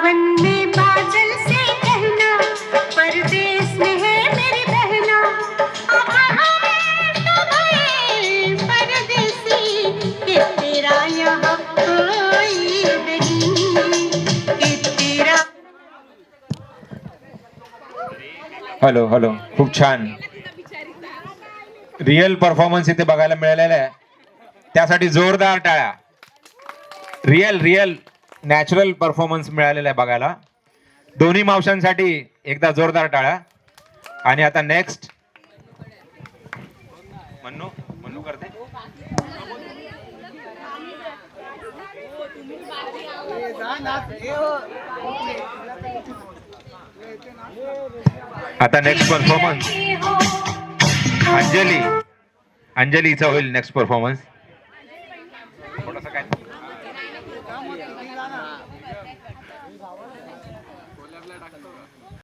सावन में बादल से कहना, परदेस में है मेरी बहना। अब हम तो भये परदेसी, कि तेरा यहाँ कोई नहीं, कि तेरा। हॅलो हॅलो, खूप छान रिअल परफॉर्मन्स इथे बघायला मिळालेला आहे, त्यासाठी जोरदार टाळ्या. रिअल नॅचरल परफॉर्मन्स मिळालेला आहे बघायला. दोन्ही मावशांसाठी एकदा जोरदार टाळ्या. आणि आता नेक्स्ट मन्नू करते. आता नेक्स्ट परफॉर्मन्स अंजलीचा होईल. नेक्स्ट परफॉर्मन्स थोडासा काय